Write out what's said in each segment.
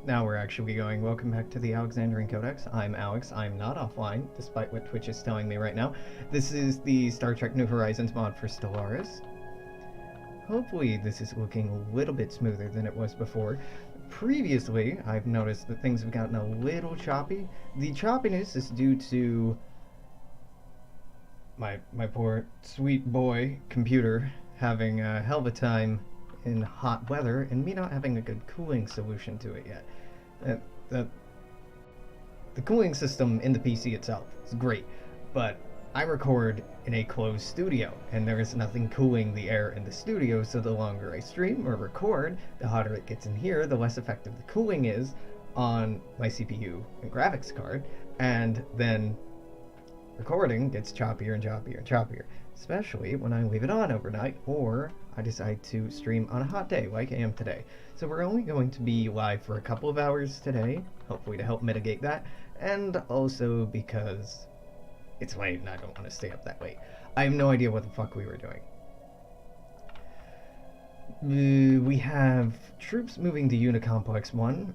now we're actually going. Welcome back to the Alexandrian Codex. I'm Alex. I'm not offline, despite what Twitch is telling me right now. This is the Star Trek New Horizons mod for Stellaris. Hopefully this is looking a little bit smoother than it was before. Previously, I've noticed that things have gotten a little choppy. The choppiness is due to my poor sweet boy computer having a hell of a time in hot weather and me not having a good cooling solution to it yet. The cooling system in the PC itself is great, but I record in a closed studio and there is nothing cooling the air in the studio, so the longer I stream or record, the hotter it gets in here, the less effective the cooling is on my CPU and graphics card, and then recording gets choppier and choppier and choppier, especially when I leave it on overnight or I decide to stream on a hot day like I am today. So we're only going to be live for a couple of hours today, hopefully to help mitigate that, and also because it's late and I don't want to stay up that late. I have no idea what the fuck we were doing. We have troops moving to Unicomplex 1,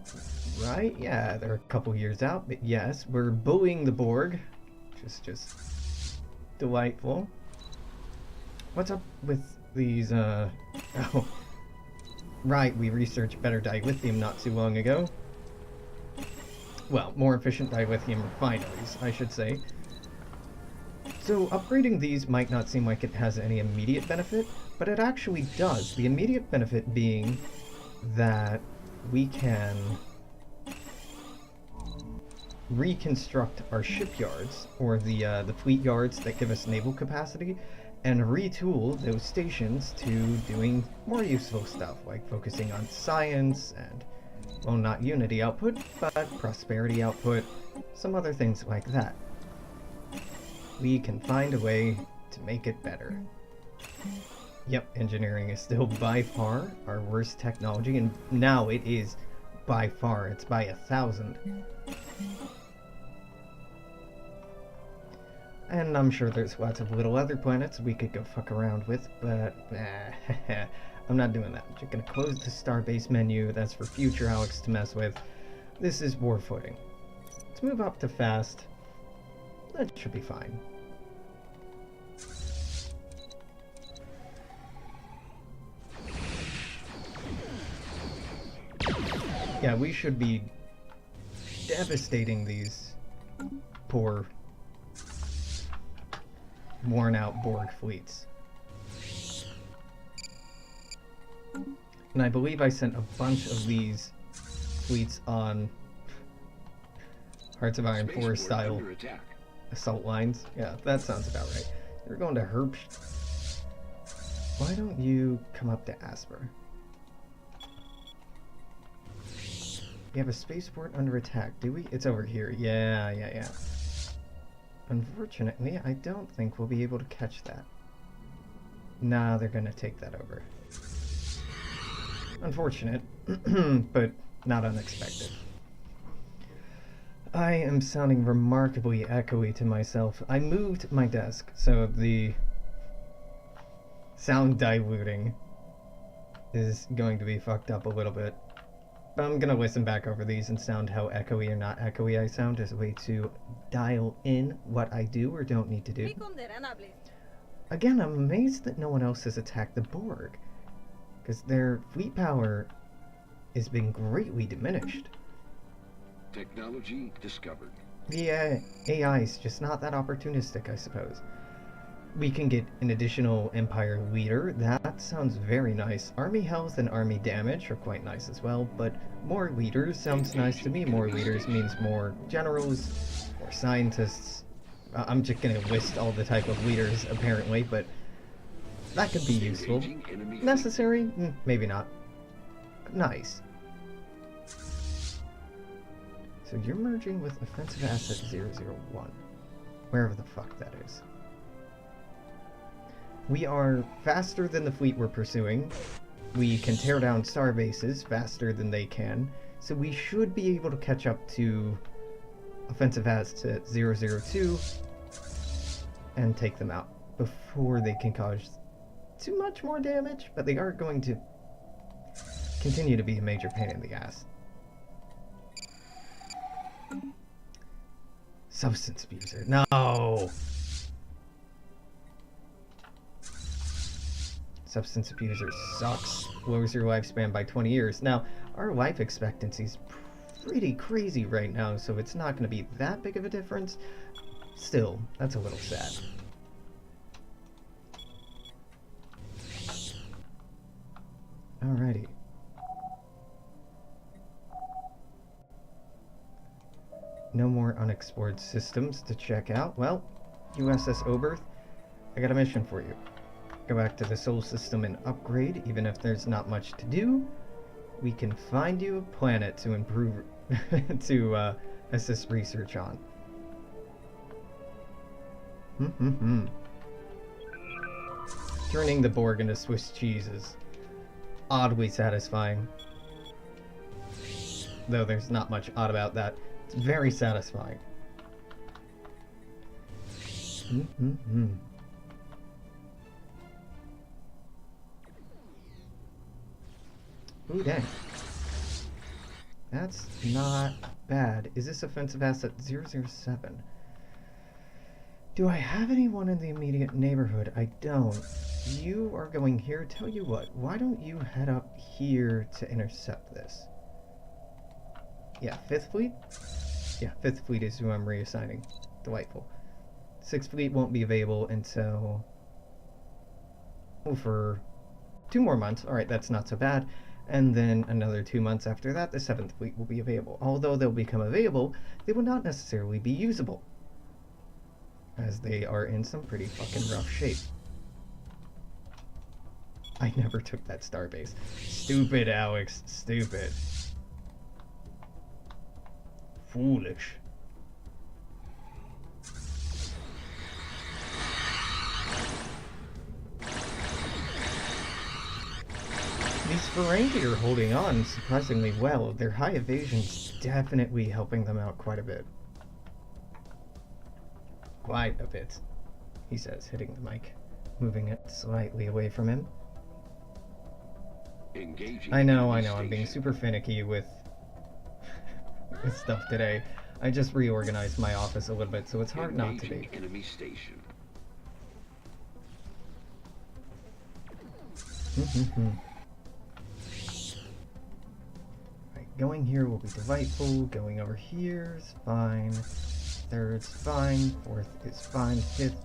right? Yeah, they're a couple years out, but yes, we're bullying the Borg, which is just delightful. What's up with these, oh, right, we researched better dilithium not too long ago. Well, more efficient dilithium refineries, I should say. So upgrading these might not seem like it has any immediate benefit, but it actually does. The immediate benefit being that we can reconstruct our shipyards, or the fleet yards that give us naval capacity, and retool those stations to doing more useful stuff, like focusing on science and, well, not Unity output, but prosperity output, some other things like that. We can find a way to make it better. Yep, engineering is still by far our worst technology, and now it is by far, it's by 1,000. And I'm sure there's lots of little other planets we could go fuck around with, but I'm not doing that. I'm just gonna close the starbase menu. That's for future Alex to mess with. This is war footing. Let's move up to fast. That should be fine. Yeah, we should be devastating these poor, worn-out Borg fleets. And I believe I sent a bunch of these fleets on Hearts of Iron 4 style assault lines. Yeah, that sounds about right. You're going to Herbst. Why don't you come up to Asper? We have a spaceport under attack, do we? It's over here. Yeah. Unfortunately, I don't think we'll be able to catch that. Nah, they're gonna take that over. Unfortunate, but not unexpected. I am sounding remarkably echoey to myself. I moved my desk, so the sound diluting is going to be fucked up a little bit. But I'm gonna listen back over these and sound how echoey or not echoey I sound as a way to dial in what I do or don't need to do. Again, I'm amazed that no one else has attacked the Borg, because their fleet power has been greatly diminished. Technology discovered. The AI is just not that opportunistic, I suppose. We can get an additional Empire leader. That sounds very nice. Army health and army damage are quite nice as well, but more leaders sounds nice to me. More leaders means more generals, more scientists. I'm just gonna list all the type of leaders, apparently, but that could be useful. Necessary? Maybe not. Nice. So you're merging with Offensive Asset 001. Wherever the fuck that is. We are faster than the fleet we're pursuing. We can tear down star bases faster than they can. So we should be able to catch up to Offensive Asset 002 and take them out before they can cause too much more damage, but they are going to continue to be a major pain in the ass. Substance abuser. No! Substance abuser sucks. Lowers your lifespan by 20 years. Now, our life expectancy is pretty crazy right now, so it's not going to be that big of a difference. Still, that's a little sad. Alrighty. No more unexplored systems to check out. Well, USS Oberth, I got a mission for you. Go back to the Sol system and upgrade, even if there's not much to do. We can find you a planet to improve, to assist research on. Turning the Borg into Swiss cheese is oddly satisfying. Though there's not much odd about that. It's very satisfying. Ooh, dang. That's not bad. Is this offensive asset 007? Do I have anyone in the immediate neighborhood? I don't. You are going here. Tell you what, why don't you head up here to intercept this? Yeah, 5th Fleet? Yeah, 5th Fleet is who I'm reassigning. Delightful. 6th Fleet won't be available until... oh, for 2 more months. Alright, that's not so bad. And then another 2 months after that, the 7th Fleet will be available. Although they'll become available, they will not necessarily be usable, as they are in some pretty fucking rough shape. I never took that starbase. Stupid, Alex. Stupid. Foolish. These Ferengi are holding on surprisingly well. Their high evasion's definitely helping them out quite a bit. Quite a bit, he says, hitting the mic, moving it slightly away from him. I know, I'm being super finicky with stuff today. I just reorganized my office a little bit, so it's hard not to be. Enemy station. Right, going here will be delightful. Going over here is fine. 3rd's fine. 4th is fine. 5th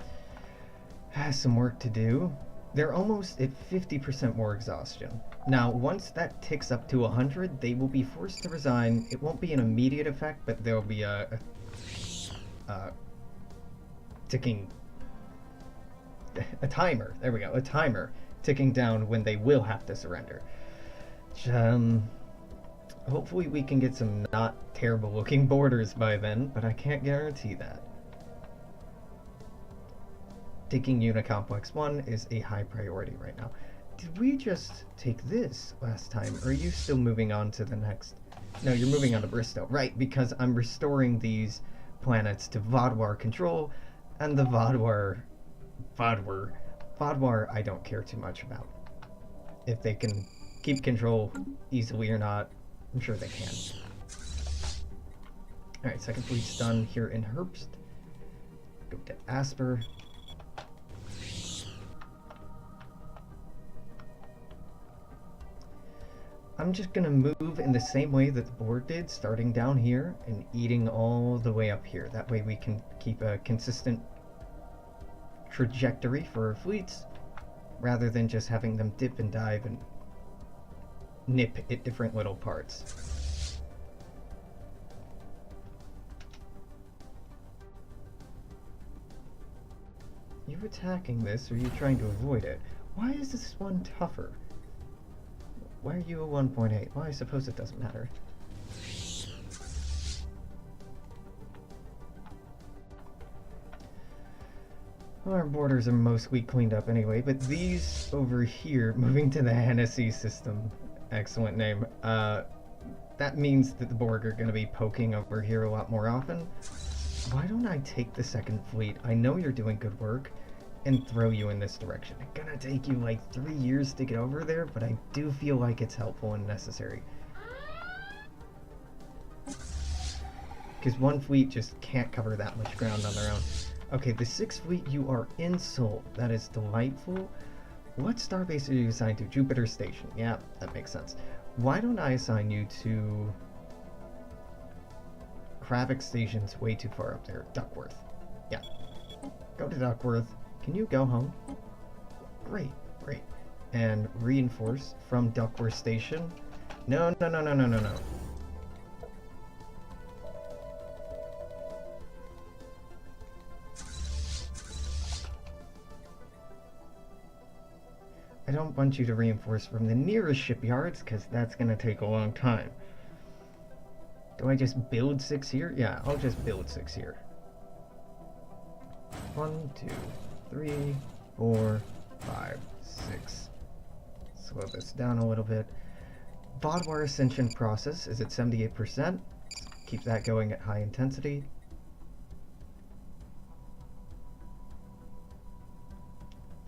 has some work to do. They're almost at 50% more exhaustion. Now, once that ticks up to 100, they will be forced to resign. It won't be an immediate effect, but there'll be a ticking... a timer. There we go. A timer ticking down when they will have to surrender. Hopefully we can get some not terrible looking borders by then, but I can't guarantee that. Taking Unicomplex 1 is a high priority right now. Did we just take this last time? Or are you still moving on to the next? No, you're moving on to Bristow. Right, because I'm restoring these planets to Vodwar control, and the Vodwar I don't care too much about. If they can keep control easily or not, I'm sure they can. Alright, 2nd Fleet's done here in Herbst. Go to Asper. I'm just gonna move in the same way that the Borg did, starting down here and eating all the way up here. That way we can keep a consistent trajectory for our fleets, rather than just having them dip and dive and nip at different little parts. You attacking this, or are you trying to avoid it? Why is this one tougher? Why are you a 1.8? Well, I suppose it doesn't matter. Well, our borders are mostly cleaned up anyway, but these over here, moving to the Hennessy system, excellent name, that means that the Borg are going to be poking over here a lot more often. Why don't I take the 2nd Fleet? I know you're doing good work, and throw you in this direction. It's gonna take you like 3 years to get over there, but I do feel like it's helpful and necessary. Because one fleet just can't cover that much ground on their own. Okay, the 6th fleet, you are in Sol. That is delightful. What starbase are you assigned to? Jupiter Station. Yeah, that makes sense. Why don't I assign you to... Kravik Station's way too far up there. Duckworth. Yeah. Go to Duckworth. Can you go home? Great, great. And reinforce from Duckworth Station. No, no, no, no, no, no, no. I don't want you to reinforce from the nearest shipyards, because that's going to take a long time. Do I just build 6 here? Yeah, I'll just build 6 here. 1, 2, 3, 4, 5, 6. Slow this down a little bit. Vaadwaur Ascension process is at 78%. Keep that going at high intensity.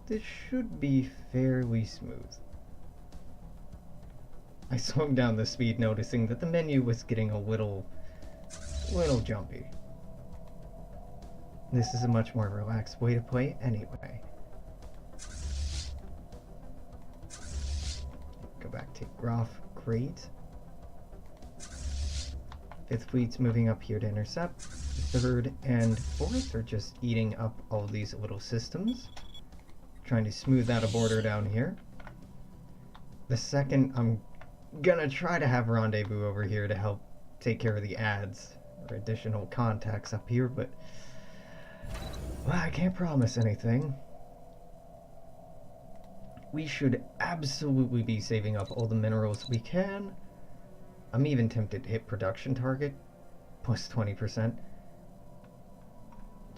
This should be fairly smooth. I slowed down the speed, noticing that the menu was getting a little jumpy. This is a much more relaxed way to play anyway. Go back to Groff, great. 5th fleet's moving up here to intercept. 3rd and 4th are just eating up all these little systems. Trying to smooth out a border down here. The 2nd, I'm gonna try to have rendezvous over here to help take care of the ads or additional contacts up here, but well, I can't promise anything. We should absolutely be saving up all the minerals we can. I'm even tempted to hit production target plus 20%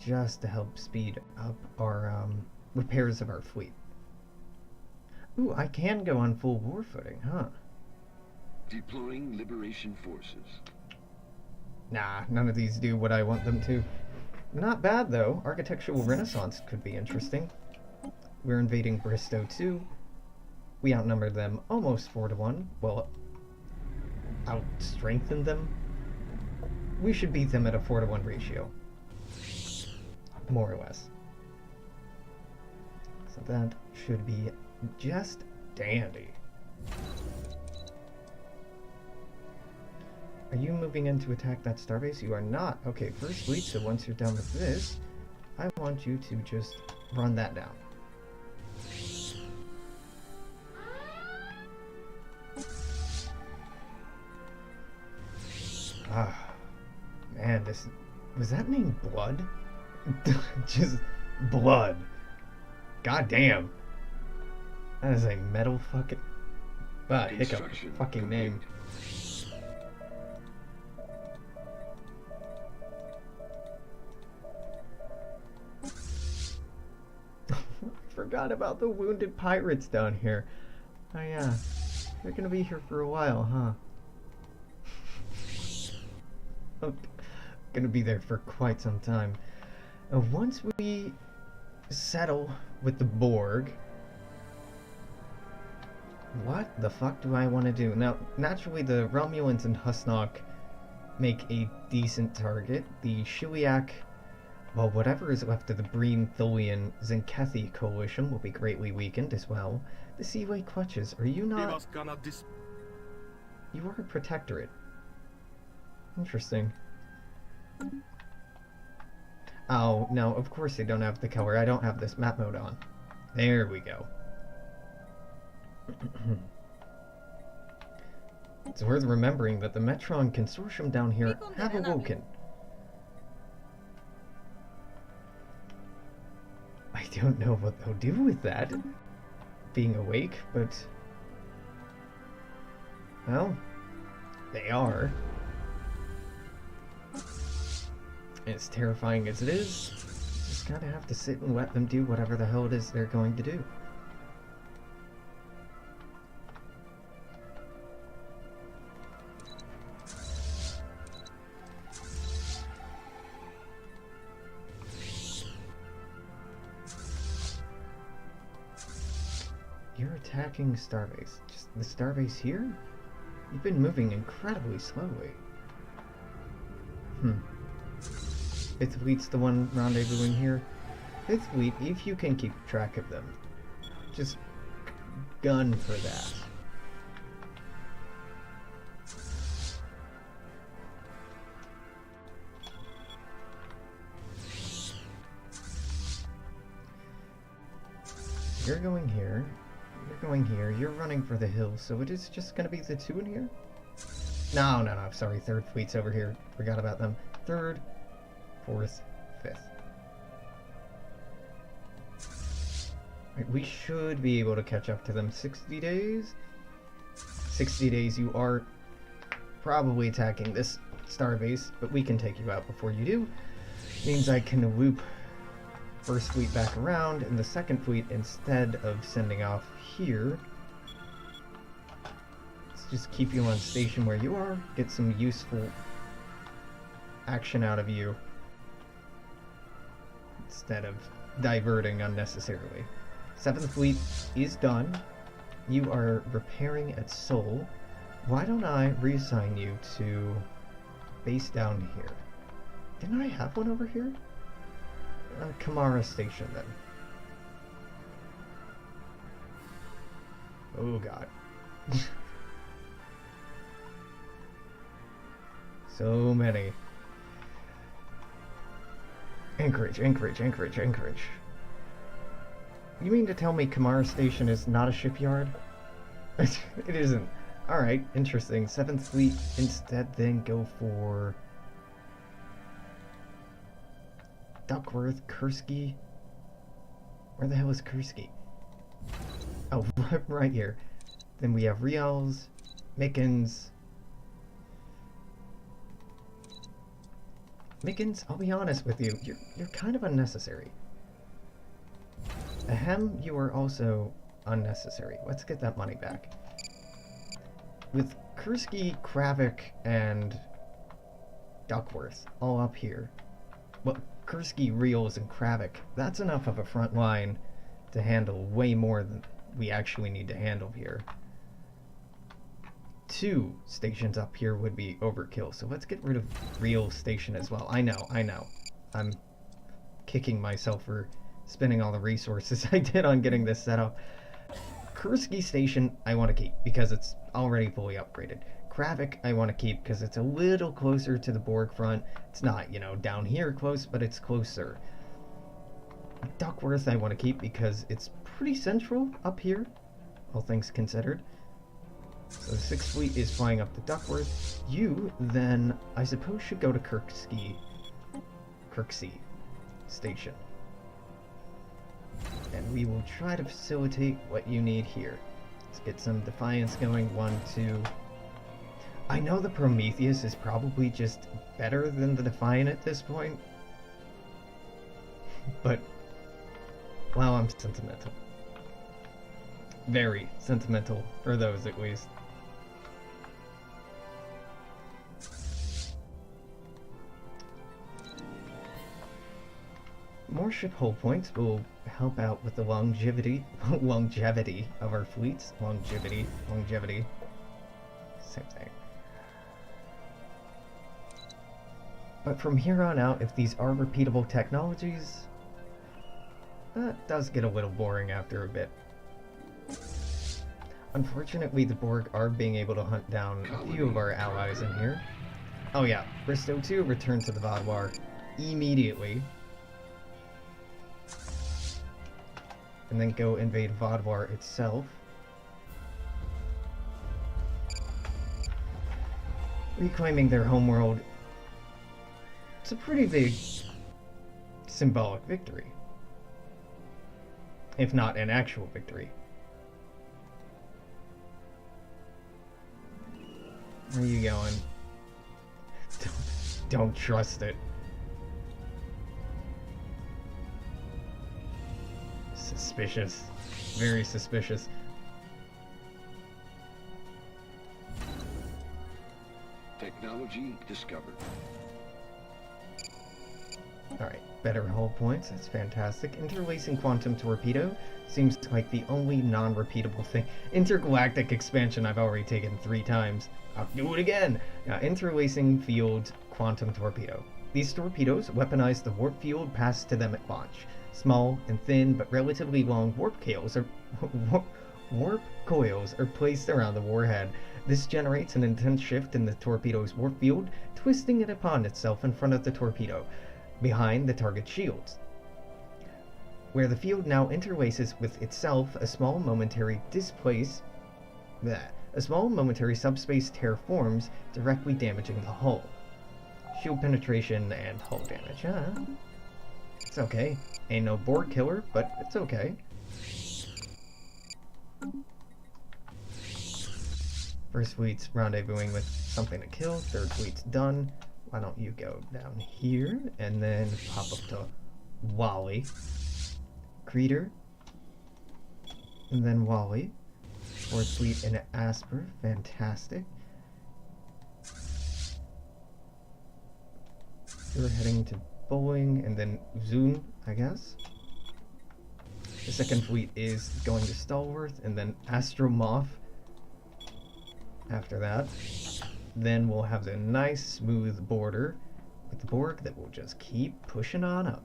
just to help speed up our repairs of our fleet. Ooh, I can go on full war footing, huh? Deploying liberation forces. Nah, none of these do what I want them to. Not bad, though. Architectural Renaissance could be interesting. We're invading Bristow, too. We outnumbered them almost 4-1. Well, out-strengthened them. We should beat them at a 4-1 ratio. More or less. So that should be just dandy. Are you moving in to attack that starbase? You are not. Okay, 1st fleet, so once you're done with this, I want you to just run that down. Ah, man, this... Was that named Blood? Just Blood. God damn. That is a metal fucking... hiccup fucking name. Forgot about the wounded pirates down here. Oh yeah, they're gonna be here for a while, huh? I'm gonna be there for quite some time. Once we settle with the Borg, what the fuck do I want to do? Now, naturally, the Romulans and Husnock make a decent target. The Shiliak, well, whatever is left of the Breen, Tholian, Zenkethi coalition will be greatly weakened as well. The Seaway Clutches, are you not... You are a protectorate. Interesting. Oh, no, of course they don't have the color. I don't have this map mode on. There we go. It's worth remembering that the Metron Consortium down here have awoken. I don't know what they'll do with that, being awake, but... well, they are. As terrifying as it is, just gotta have to sit and let them do whatever the hell it is they're going to do. You're attacking Starbase. Just the Starbase here? You've been moving incredibly slowly. Fifth Fleet's the one rendezvousing here. Fifth Fleet, if you can keep track of them, just gun for that. You're going here. You're going here. You're running for the hill, so it is just going to be the two in here? No, sorry. Third Fleet's over here. Forgot about them. Third, fourth, fifth. Right, we should be able to catch up to them. 60 days? 60 days, you are probably attacking this starbase, but we can take you out before you do. Means I can loop first fleet back around, and the second fleet, instead of sending off here, let's just keep you on station where you are, get some useful action out of you, instead of diverting unnecessarily. Seventh fleet is done. You are repairing at Seoul. Why don't I reassign you to base down here? Didn't I have one over here? Kamara Station, then. Oh god. So many. Anchorage. You mean to tell me Kamara Station is not a shipyard? It isn't. Alright, interesting. 7th Fleet instead then go for Duckworth, Kursky. Where the hell is Kursky? Oh, right here. Then we have Rials, Mickens. Mickens, I'll be honest with you, you're kind of unnecessary. Ahem, you are also unnecessary. Let's get that money back. With Kursky, Kravik, and Duckworth all up here. Well, Kursky, Rials, and Kravik, that's enough of a front line to handle way more than we actually need to handle here. 2 stations up here would be overkill, so let's get rid of Rial Station as well. I know. I'm kicking myself for spending all the resources I did on getting this set up. Kursky Station I want to keep because it's already fully upgraded. Kravik I want to keep because it's a little closer to the Borg front. It's not, down here close, but it's closer. Duckworth I want to keep because it's pretty central up here, all things considered. So the 6th Fleet is flying up to Duckworth. You, then, I suppose should go to Kirksey Station. And we will try to facilitate what you need here. Let's get some Defiance going. 1, 2... I know the Prometheus is probably just better than the Defiant at this point. But, well, I'm sentimental. Very sentimental, for those at least. More ship hull points will help out with the longevity of our fleets. Longevity. Same thing. But from here on out, if these are repeatable technologies, that does get a little boring after a bit. Unfortunately, the Borg are being able to hunt down a few of our allies in here. Oh yeah, Bristow 2 return to the Vaadwaur immediately. And then go invade Vaadwaur itself. Reclaiming their homeworld. It's a pretty big symbolic victory. If not an actual victory. Where are you going? Don't trust it. Suspicious. Very suspicious. Technology discovered. Alright, better hull points, that's fantastic. Interlacing quantum torpedo seems like the only non-repeatable thing. Intergalactic expansion I've already taken 3 times. I'll do it again! Now, interlacing field quantum torpedo. These torpedoes weaponize the warp field passed to them at launch. Small and thin but relatively long warp coils are placed around the warhead. This generates an intense shift in the torpedo's warp field, twisting it upon itself in front of the torpedo, behind the target shields. Where the field now interlaces with itself, a small momentary subspace tear forms, directly damaging the hull. Shield penetration and hull damage, huh? It's okay. Ain't no Borg killer, but it's okay. First fleet's rendezvousing with something to kill. Third fleet's done. Why don't you go down here and then pop up to Wally. Creeder. And then Wally. Fourth fleet in Asper. Fantastic. We're heading to Boeing and then Zune, I guess. The second fleet is going to Stallworth and then Astromoth. After that, then we'll have the nice smooth border with the Borg that will just keep pushing on up.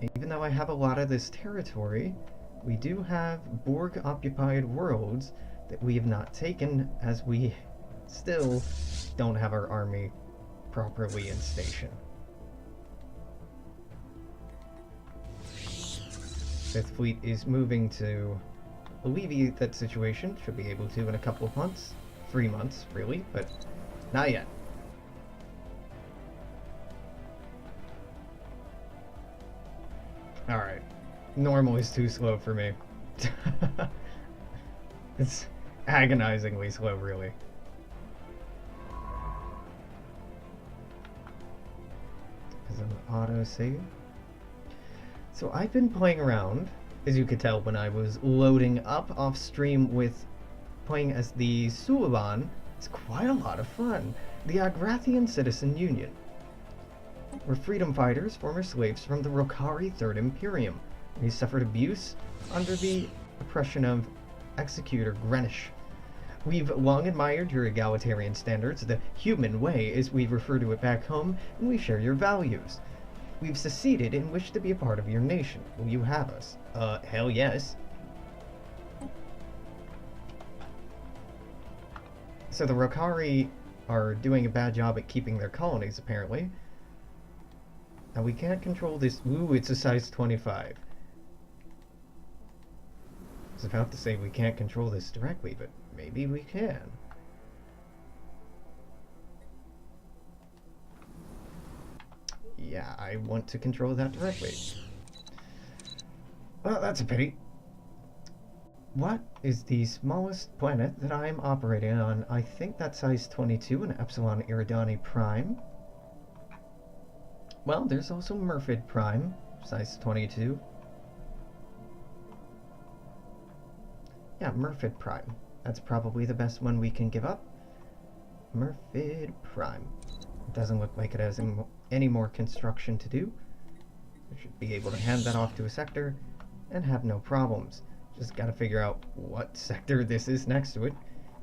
Even though I have a lot of this territory, we do have Borg occupied worlds that we have not taken, as we still don't have our army properly in station. Fifth fleet is moving to alleviate that situation. Should be able to in a couple of months. 3 months, really, but not yet. Alright. Normal is too slow for me. It's agonizingly slow, really. Is it an autosave? So I've been playing around, as you could tell when I was loading up off stream, with playing as the Suliban. It's quite a lot of fun. The Agrathian Citizen Union. We're freedom fighters, former slaves from the Rokari Third Imperium. We suffered abuse under the oppression of Executor Greenwich. We've long admired your egalitarian standards, the human way as we refer to it back home, and we share your values. We've seceded and wish to be a part of your nation. Will you have us? Hell yes. So the Rokari are doing a bad job at keeping their colonies, apparently. Now we can't control this. Ooh, it's a size 25. I was about to say we can't control this directly, but maybe we can. Yeah, I want to control that directly. Well, that's a pity. What is the smallest planet that I am operating on? I think that's size 22 in Epsilon Eridani Prime. Well, there's also Murfid Prime, size 22. Yeah, Murfid Prime. That's probably the best one we can give up. Murfid Prime. It doesn't look like it has any more construction to do. We should be able to hand that off to a sector and have no problems. Just gotta figure out what sector this is next to it.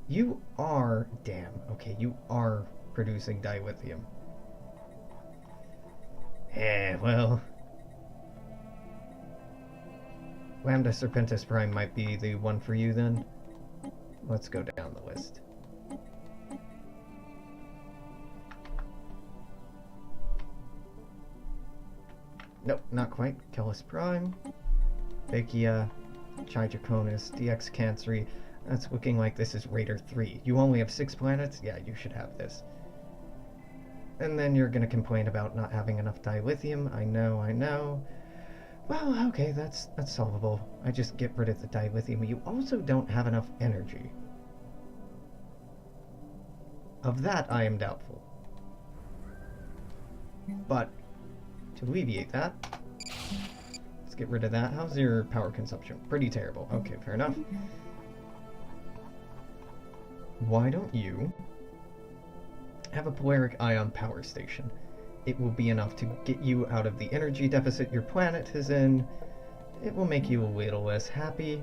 You are... Damn. Okay, you are producing dilithium. Well... Lambda Serpentis Prime might be the one for you then. Let's go down the list. Nope, not quite. Kellis Prime. Bakia. Chijaconis. DX Cancri. That's looking like this is Raider 3. You only have 6 planets? Yeah, you should have this. And then you're gonna complain about not having enough dilithium. I know. Well, okay, that's solvable. I just get rid of the dilithium. You also don't have enough energy. Of that, I am doubtful. But, to alleviate that, let's get rid of that. How's your power consumption? Pretty terrible. Okay, fair enough. Why don't you have a polaric ion power station? It will be enough to get you out of the energy deficit your planet is in. It will make you a little less happy.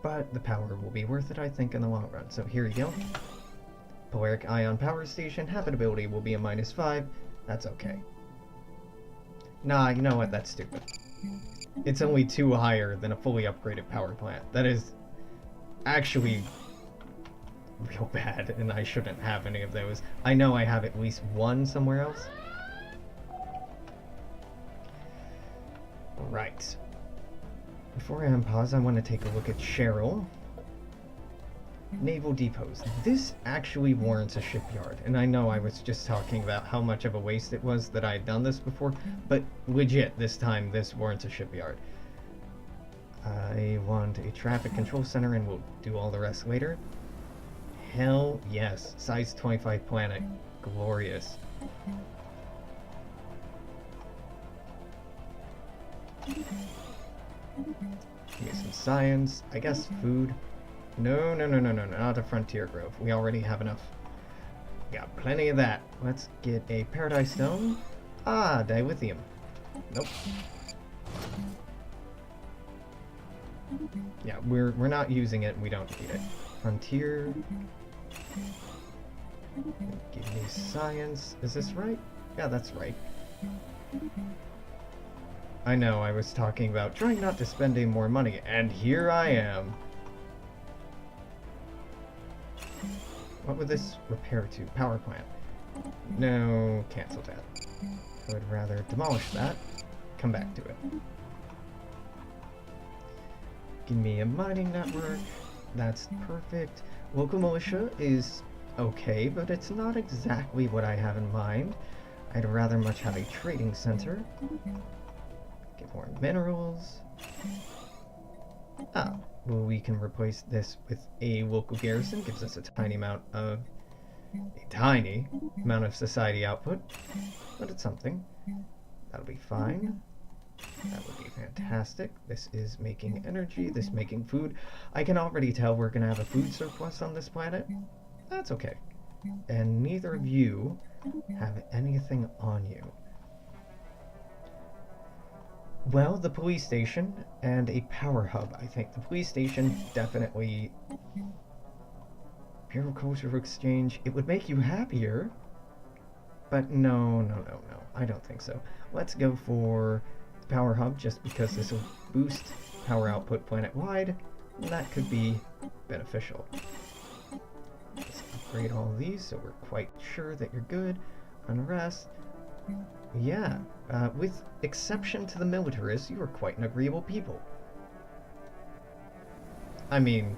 but the power will be worth it, I think, in the long run. So here you go. Polaric Ion Power Station. Habitability will be a -5. That's okay. Nah, you know what? That's stupid. It's only 2 higher than a fully upgraded power plant. That is actually real bad, and I shouldn't have any of those. I know I have at least one somewhere else. Right. Before I unpause, I want to take a look at Cheryl. Naval depots. This actually warrants a shipyard, and I know I was just talking about how much of a waste it was that I had done this before, but legit, this time, this warrants a shipyard. I want a traffic control center, and we'll do all the rest later. Hell yes. Size 25 planet. Glorious. Give me some science. I guess food. No, not a frontier grove. We already have enough. Got plenty of that. Let's get a paradise stone. Ah, dilithium. Nope. Yeah, we're not using it. We don't need it. Frontier. Give me science. Is this right? Yeah, that's right. I know, I was talking about trying not to spend any more money, and here I am. What would this repair to? Power plant. No, cancel that. I would rather demolish that. Come back to it. Give me a mining network. That's perfect. Local militia is okay, but it's not exactly what I have in mind. I'd rather much have a trading center. Get more minerals. Ah, well, we can replace this with a local garrison. Gives us a tiny amount of society output, but it's something. That'll be fine. That would be fantastic. This is making energy. This making food. I can already tell we're gonna have a food surplus on this planet. That's okay. And neither of you have anything on you. Well, the police station and a power hub. I think the police station definitely. Bureau Cultural Exchange. It would make you happier. But no. I don't think so. Let's go for the power hub just because this will boost power output planet-wide. And that could be beneficial. Let's upgrade all of these so we're quite sure that you're good. Unrest. Yeah, with exception to the militarists, you are quite an agreeable people. I mean,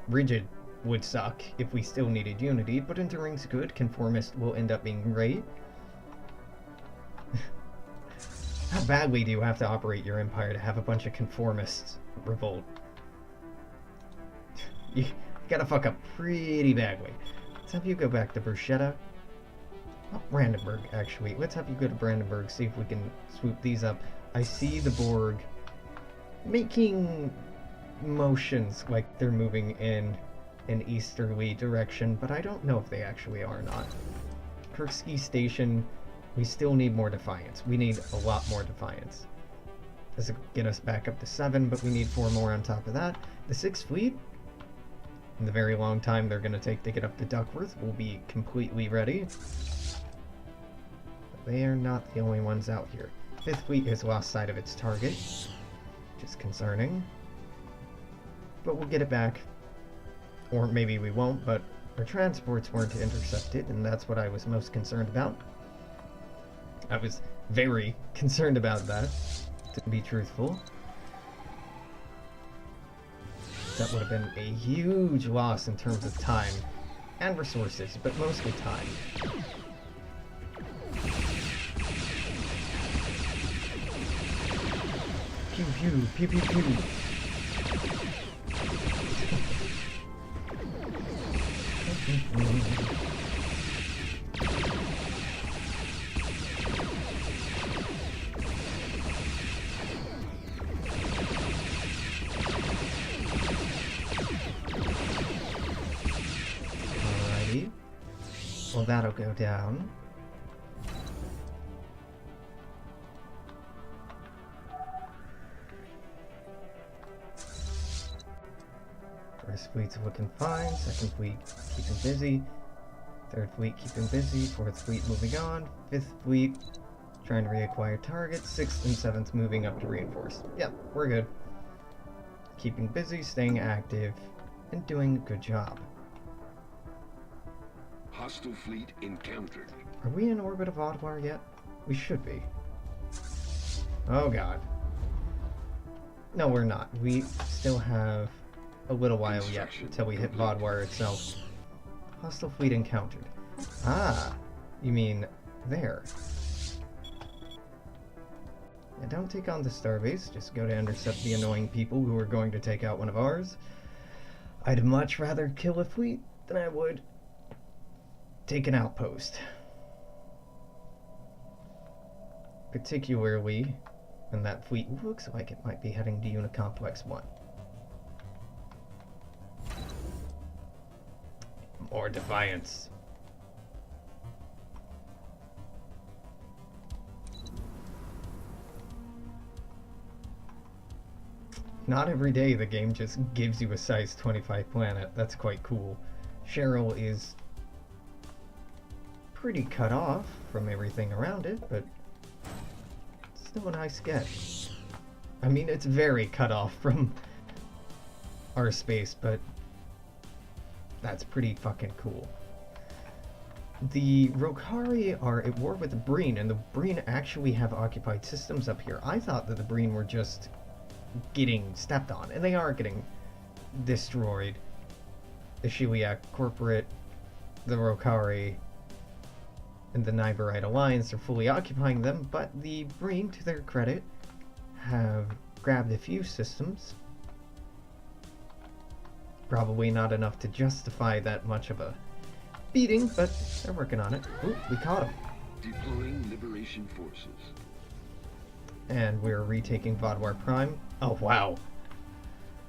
rigid would suck if we still needed unity, but enduring's good. Conformist will end up being great. How badly do you have to operate your empire to have a bunch of conformists revolt? You gotta fuck up pretty badly. Let's have you go back to Bruschetta. Oh, Brandenburg, actually. Let's have you go to Brandenburg, see if we can swoop these up. I see the Borg making motions like they're moving in an easterly direction, but I don't know if they actually are or not. Kirksky Station, we still need more Defiance. We need a lot more Defiance. This will get us back up to 7, but we need 4 more on top of that. The 6th Fleet, in the very long time they're going to take to get up to Duckworth, will be completely ready. They are not the only ones out here. 5th Fleet has lost sight of its target, which is concerning. But we'll get it back. Or maybe we won't, but our transports weren't intercepted, and that's what I was most concerned about. I was very concerned about that, to be truthful. That would have been a huge loss in terms of time and resources, but mostly time. Pew pew, pew pew pew. Alrighty. Well, that'll go down. First fleet's looking fine. Second fleet keeping busy. Third fleet keeping busy. Fourth fleet moving on. Fifth fleet trying to reacquire targets. Sixth and seventh moving up to reinforce. Yep, we're good. Keeping busy, staying active, and doing a good job. Hostile fleet encountered. Are we in orbit of Vodwar yet? We should be. Oh god. No, we're not. We still have a little while yet until we hit Vodwar itself. Hostile fleet encountered. Ah, you mean there. Yeah, don't take on the starbase, just go to intercept the annoying people who are going to take out one of ours. I'd much rather kill a fleet than I would take an outpost. Particularly when that fleet looks like it might be heading to Unit Complex 1. More defiance. Not every day the game just gives you a size 25 planet. That's quite cool. Cheryl is pretty cut off from everything around it, but still a nice sketch. I mean, it's very cut off from our space, but that's pretty fucking cool. The Rokari are at war with the Breen, and the Breen actually have occupied systems up here. I thought that the Breen were just getting stepped on, and they are getting destroyed. The Shiliak Corporate, the Rokari, and the Nyberite Alliance are fully occupying them, but the Breen, to their credit, have grabbed a few systems. Probably not enough to justify that much of a beating, but they're working on it. Ooh, we caught them. Deploying Liberation Forces. And we're retaking Vodwar Prime. Oh, wow.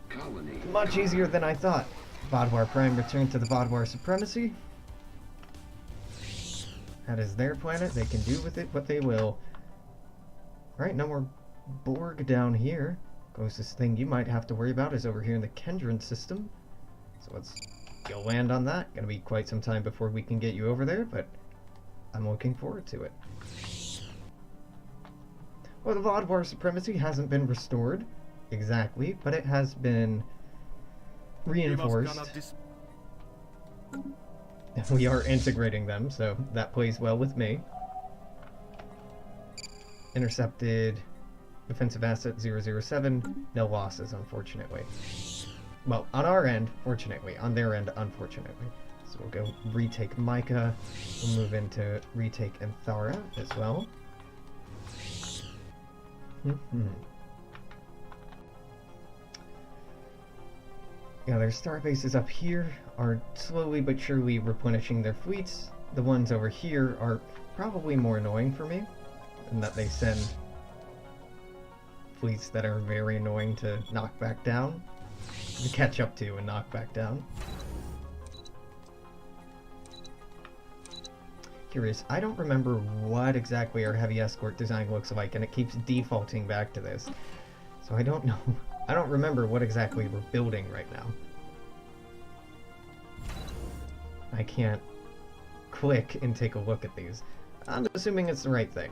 Colony. Much easier than I thought. Vodwar Prime returned to the Vodwar Supremacy. That is their planet. They can do with it what they will. Alright, no more Borg down here. Closest thing you might have to worry about is over here in the Kendron system. So let's go land on that. Gonna be quite some time before we can get you over there, but I'm looking forward to it. Well, the Vodwar Supremacy hasn't been restored exactly, but it has been reinforced. We are integrating them, so that plays well with me. Intercepted defensive asset 007. No losses, unfortunately. Well, on our end, fortunately. On their end, unfortunately. So we'll go retake Micah. We'll move into retake Anthara as well. Yeah, their star bases up here are slowly but surely replenishing their fleets. The ones over here are probably more annoying for me, in that they send fleets that are very annoying to knock back down, to catch up to and knock back down. Curious, I don't remember what exactly our heavy escort design looks like, and it keeps defaulting back to this. So I don't know. I don't remember what exactly we're building right now. I can't click and take a look at these. I'm assuming it's the right thing.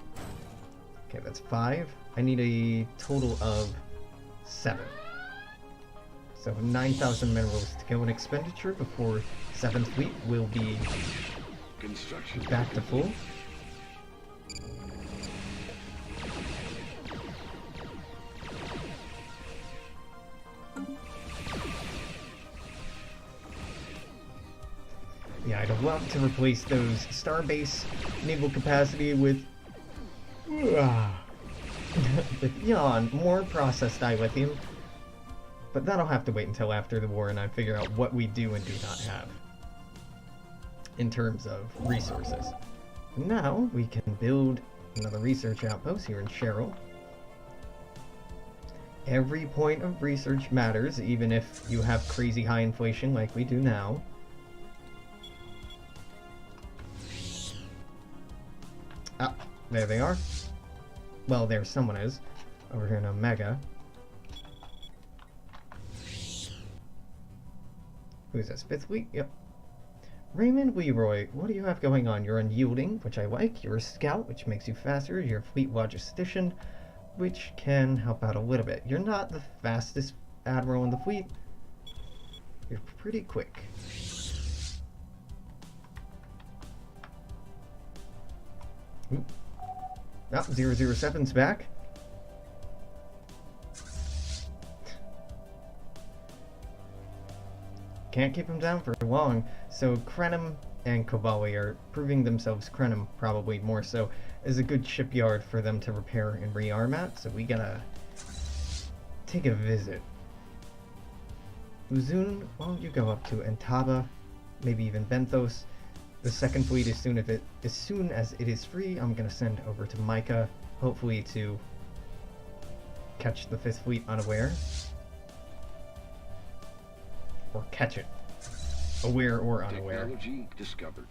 Okay, that's 5. I need a total of 7. So 9,000 minerals to go in expenditure before 7th Fleet will be back to full. Yeah, I'd love to replace those starbase naval capacity with beyond more processed dilithium, but that'll have to wait until after the war and I figure out what we do and do not have in terms of resources. Now we can build another research outpost here in Cheryl. Every point of research matters, even if you have crazy high inflation like we do now. Ah, there they are. Well, there someone is. Over here in Omega. Who's this? Fifth Fleet? Yep. Raymond Leroy, what do you have going on? You're unyielding, which I like. You're a scout, which makes you faster. You're a fleet logistician, which can help out a little bit. You're not the fastest admiral in the fleet. You're pretty quick. Ooh. Oh, 007's back. Can't keep him down for long, so Krenim and Kobali are proving themselves, Krenim probably more so, as a good shipyard for them to repair and rearm at, so we gotta take a visit. Uzun, why don't you go up to Entaba, maybe even Benthos. The second fleet, as soon as it is free, I'm gonna send over to Micah, hopefully to catch the fifth fleet unaware. Or catch it. Aware or unaware. Technology discovered.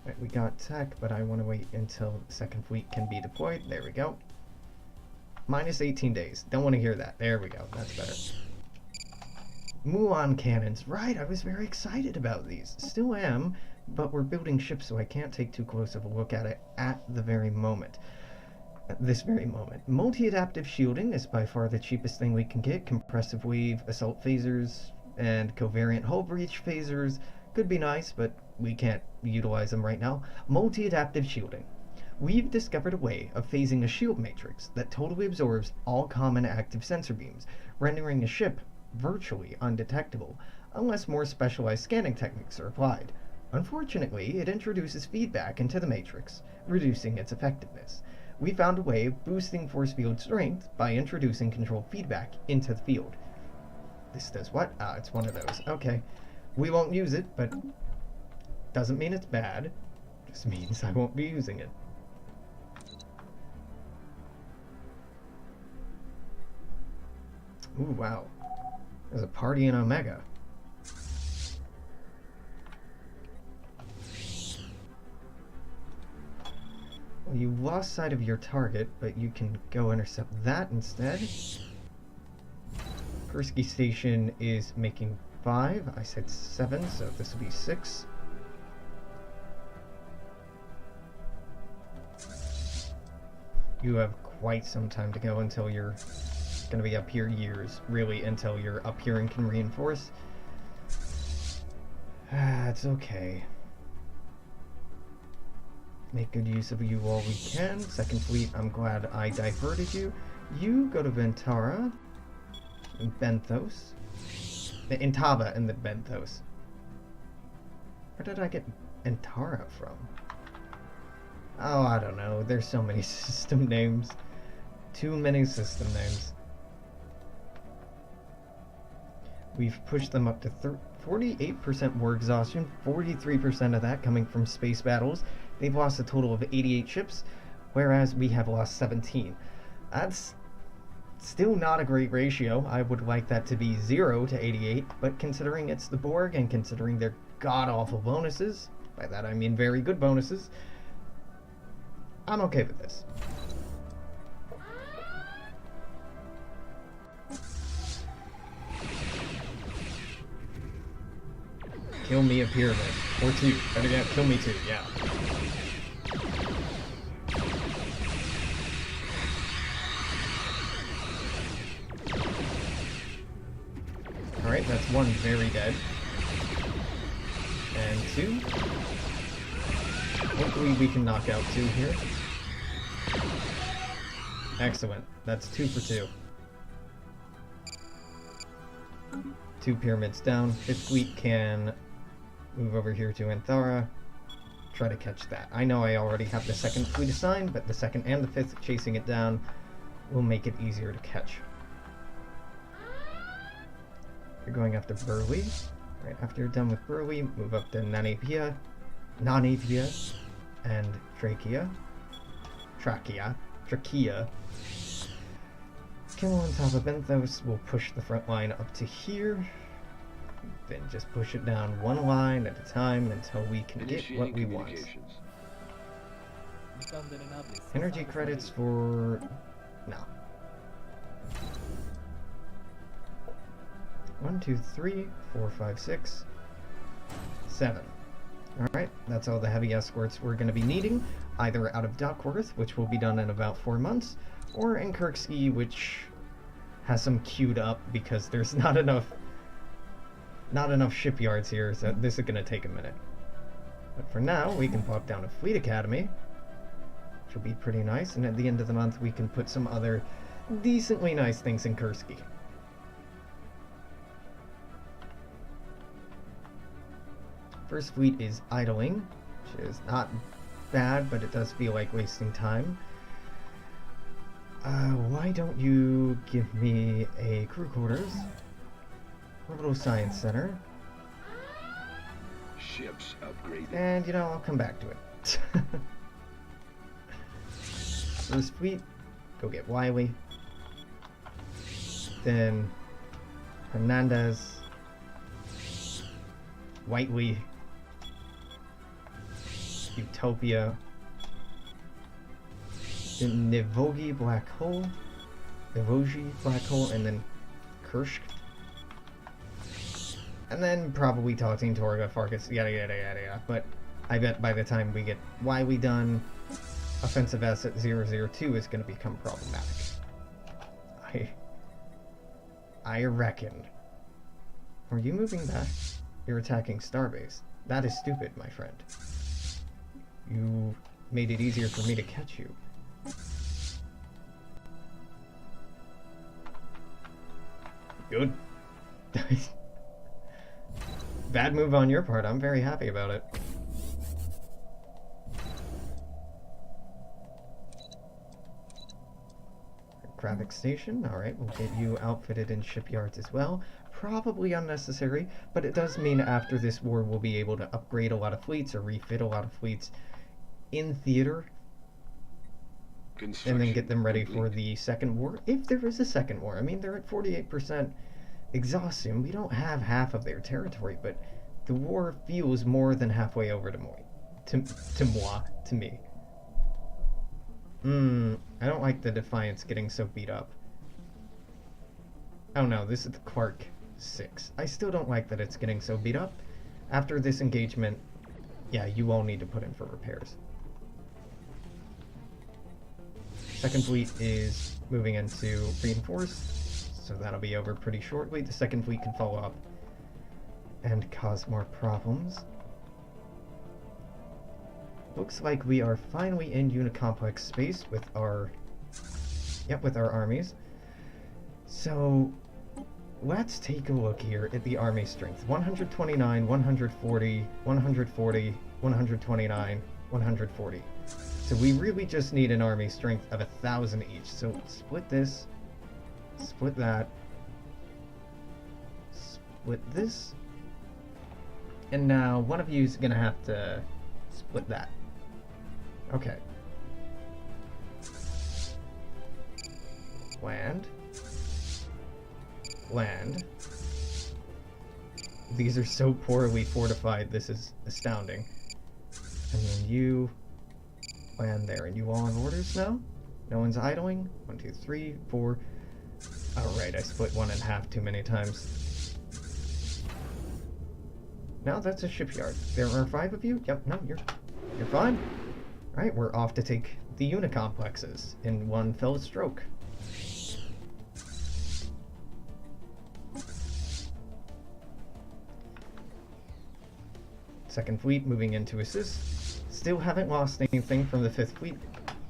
Right, we got tech, but I want to wait until the second fleet can be deployed. There we go. Minus 18 days. Don't want to hear that. There we go. That's better. Muon cannons. Right, I was very excited about these. Still am, but we're building ships, so I can't take too close of a look at it at the very moment. At this very moment. Multi-adaptive shielding is by far the cheapest thing we can get. Compressive wave, assault phasers, and covariant hull breach phasers could be nice, but we can't utilize them right now. Multi-adaptive shielding. We've discovered a way of phasing a shield matrix that totally absorbs all common active sensor beams, rendering a ship virtually undetectable, unless more specialized scanning techniques are applied. Unfortunately, it introduces feedback into the matrix, reducing its effectiveness. We found a way of boosting force field strength by introducing controlled feedback into the field. This does what? Ah, it's one of those. Okay. We won't use it, but doesn't mean it's bad. Just means I won't be using it. Ooh, wow. There's a party in Omega. Well, you lost sight of your target, but you can go intercept that instead. Persky Station is making 5. I said 7, so this will be 6. You have quite some time to go until you're going to be up here years, really, until you're up here and can reinforce. It's okay. Make good use of you all we can. Second Fleet, I'm glad I diverted you. You go to Ventara. Benthos. Intaba and the Benthos. Where did I get Antara from? Oh, I don't know. There's so many system names. Too many system names. We've pushed them up to 48% war exhaustion, 43% of that coming from space battles. They've lost a total of 88 ships, whereas we have lost 17. That's still not a great ratio. I would like that to be 0 to 88, but considering it's the Borg and considering their god-awful bonuses, by that I mean very good bonuses, I'm okay with this. Kill me a pyramid. Or 2. Better yet, kill me 2, yeah. Alright, that's 1 very dead. And 2. Hopefully we can knock out 2 here. Excellent. That's 2 for 2. 2 pyramids down. Fifth Fleet can move over here to Anthara. Try to catch that. I know I already have the second fleet assigned, but the second and the fifth chasing it down will make it easier to catch. You're going after Burley. Right after you're done with Burley, move up to Nanavia, and Trachea. Kimmel on top of Benthos will push the front line up to here. Then just push it down 1 line at a time until we can get what we want. Energy credits for... no. 1, 2, 3, 4, 5, 6. 7. Alright, that's all the heavy escorts we're going to be needing, either out of Duckworth, which will be done in about 4 months, or in Kirksey, which has some queued up because there's not enough shipyards here, so this is going to take a minute. But for now, we can pop down to Fleet Academy, which will be pretty nice, and at the end of the month we can put some other decently nice things in Kirksey. First Fleet is idling, which is not bad, but it does feel like wasting time. Why don't you give me a crew quarters, Orbital Science Center, Ships upgraded. and you know, I'll come back to it. First Fleet, go get Wiley, then Hernandez, Whiteley, Utopia, Nivogi Black Hole, and then Kursk. And then probably Taltine, Torga, Farkas, yada yada yada yada. But I bet by the time we get Wiley done, offensive asset 002 is going to become problematic. I reckon. Are you moving back? You're attacking Starbase. That is stupid, my friend. You made it easier for me to catch you. Good. Bad move on your part. I'm very happy about it. Graphic station. Alright, we'll get you outfitted in shipyards as well. Probably unnecessary, but it does mean after this war we'll be able to upgrade a lot of fleets or refit a lot of fleets in theater. And then get them ready for the second war, if there is a second war. I mean, they're at 48% exhaustion. We don't have half of their territory, but the war feels more than halfway over to me. I don't like the Defiance getting so beat up. Oh no, this is the Quark 6. I still don't like that it's getting so beat up. After this engagement, yeah, you all need to put in for repairs. Second Fleet is moving into reinforce, so that'll be over pretty shortly. The Second Fleet can follow up and cause more problems. Looks like we are finally in Unicomplex space with our armies. So let's take a look here at the army strength. 129, 140, 140, 129, 140. So we really just need an army strength of 1,000 each. So split this, split that, split this, and now one of you is gonna have to split that. Okay. Land. Land. These are so poorly fortified, this is astounding. And then you land there. And you all have orders now? No one's idling? 1, 2, 3, 4. Alright, I split one in half too many times. Now that's a shipyard. There are 5 of you? Yep, no, you're fine. Alright, we're off to take the unicomplexes in one fell stroke. Second Fleet moving in to assist. Still haven't lost anything from the 5th Fleet.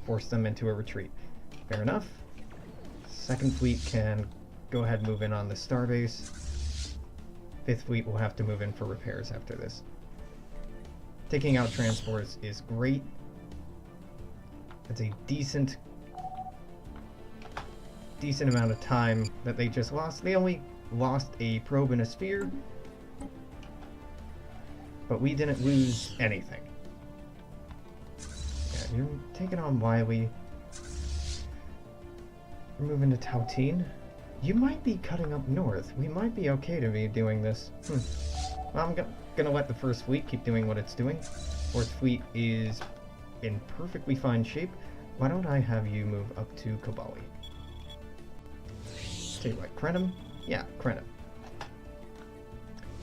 Forced them into a retreat. Fair enough. Second Fleet can go ahead and move in on the starbase. 5th Fleet will have to move in for repairs after this. Taking out transports is great. It's a decent amount of time that they just lost. They only lost a probe and a sphere, but we didn't lose anything. Yeah, you're taking on Wiley. We're moving to Taltine. You might be cutting up north. We might be okay to be doing this. Well, I'm gonna let the 1st Fleet keep doing what it's doing. 4th Fleet is in perfectly fine shape. Why don't I have you move up to Kobali? Tell you what, Krenim? Yeah, Krenim.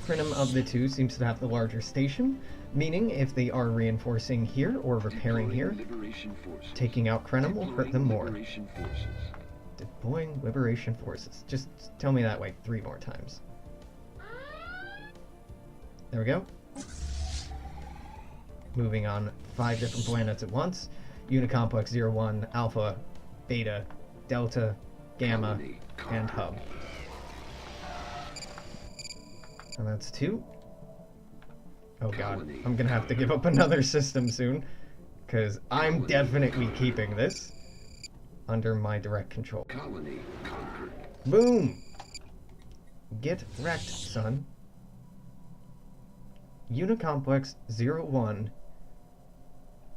Crinum of the two seems to have the larger station, meaning if they are reinforcing here or repairing here, taking out Crinum will hurt them more. Deploying Liberation Forces. Just tell me that like 3 more times. There we go. Moving on 5 different planets at once. Unicomplex 01, Alpha, Beta, Delta, Gamma, and Hub. And that's 2. Oh god, I'm gonna have to give up another system soon, because I'm definitely keeping this under my direct control. Colony conquered. Boom! Get wrecked, son. Unicomplex 01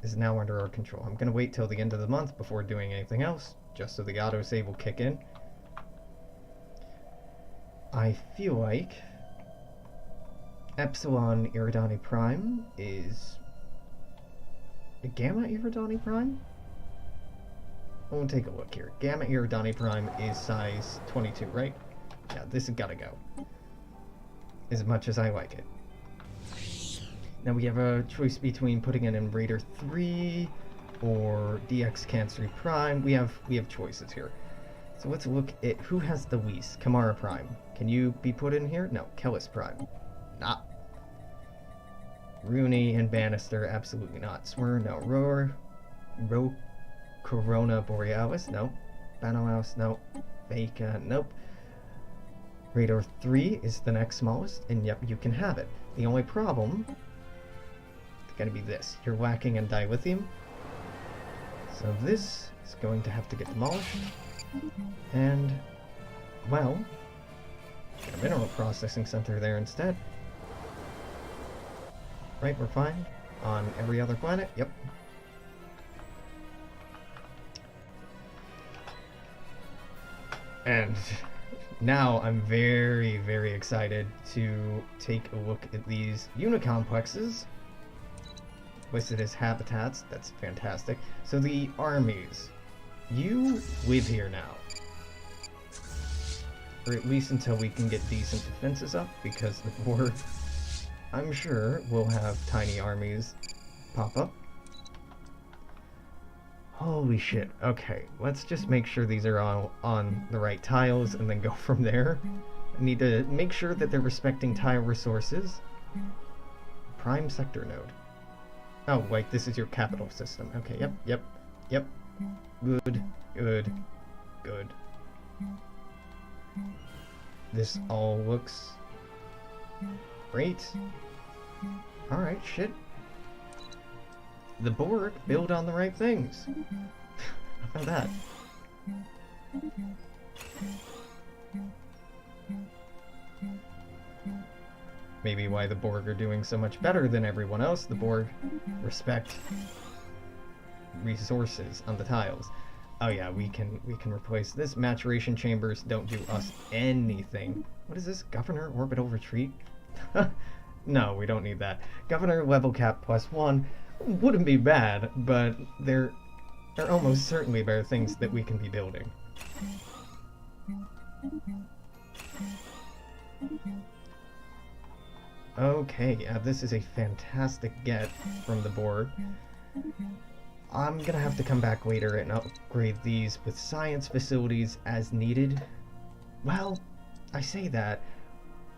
is now under our control. I'm gonna wait till the end of the month before doing anything else, just so the autosave will kick in. I feel like Epsilon Iridani Prime is a Gamma Iridani Prime? We'll take a look here. Gamma Iridani Prime is size 22, right? Yeah, this has gotta go. As much as I like it. Now we have a choice between putting it in Raider 3 or DX Cancri Prime. We have choices here. So let's look at who has the least. Kamara Prime. Can you be put in here? No. Kellis Prime. Nah. Rooney and Bannister, absolutely not. Swir, no. Ro Corona Borealis, no. Banalaus, no. Vega, nope. Radar 3 is the next smallest, and yep, you can have it. The only problem is going to be this. You're lacking in dilithium. So this is going to have to get demolished. And, well, get a mineral processing center there instead. Right, we're fine. On every other planet, yep. And now I'm very, very excited to take a look at these unicomplexes listed as habitats. That's fantastic. So the armies, you live here now. Or at least until we can get decent defenses up, because the board, I'm sure, will have tiny armies pop up. Holy shit. Okay, let's just make sure these are all on the right tiles and then go from there. I need to make sure that they're respecting tile resources. Prime sector node. Oh, wait, this is your capital system. Okay, yep. Good. This all looks great. Alright, shit. The Borg build on the right things. How about that? Maybe why the Borg are doing so much better than everyone else. The Borg respect resources on the tiles. Oh yeah, we can replace this. Maturation chambers don't do us anything. What is this? Governor orbital retreat? No, we don't need that. Governor level cap +1 wouldn't be bad, but there are almost certainly better things that we can be building. Okay, this is a fantastic get from the board. I'm gonna have to come back later and upgrade these with science facilities as needed. Well, I say that.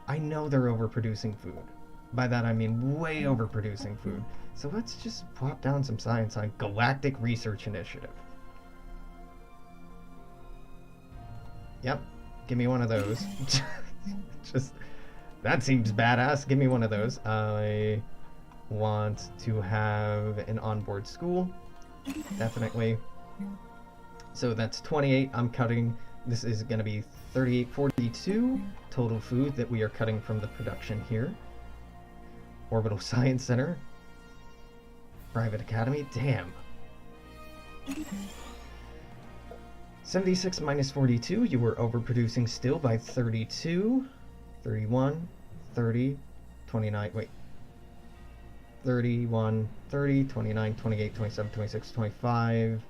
I know they're overproducing food. By that I mean way overproducing food. So let's just plop down some science on Galactic Research Initiative. Yep, give me one of those. Just, that seems badass. Give me one of those. I want to have an onboard school. Definitely. So that's 28. I'm cutting. This is going to be 38, 42 total food that we are cutting from the production here. Orbital Science Center. Private Academy. Damn. 76 minus 42. You were overproducing still by 32. 31. 30. 29. Wait. 31, 30, 29, 28, 27, 26, 25,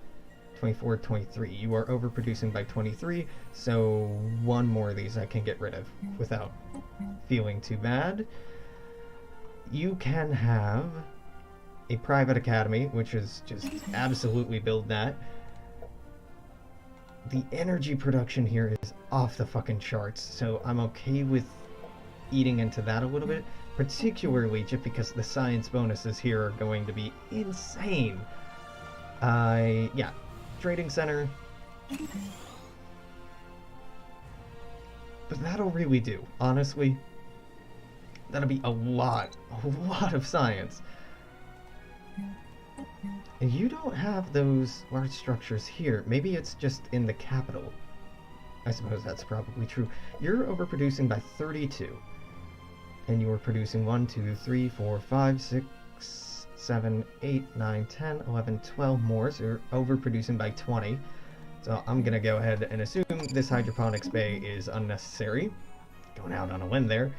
24, 23. You are overproducing by 23, so one more of these I can get rid of without feeling too bad. You can have a private academy, which is just absolutely build that. The energy production here is off the fucking charts, so I'm okay with eating into that a little bit, particularly just because the science bonuses here are going to be insane. Yeah, trading center. But that'll really do, honestly. That'll be a lot of science. And you don't have those large structures here. Maybe it's just in the capital. I suppose that's probably true. You're overproducing by 32. And you are producing 1, 2, 3, 4, 5, 6, 7, 8, 9, 10, 11, 12 more. So you're overproducing by 20. So I'm going to go ahead and assume this hydroponics bay is unnecessary. Going out on a limb there.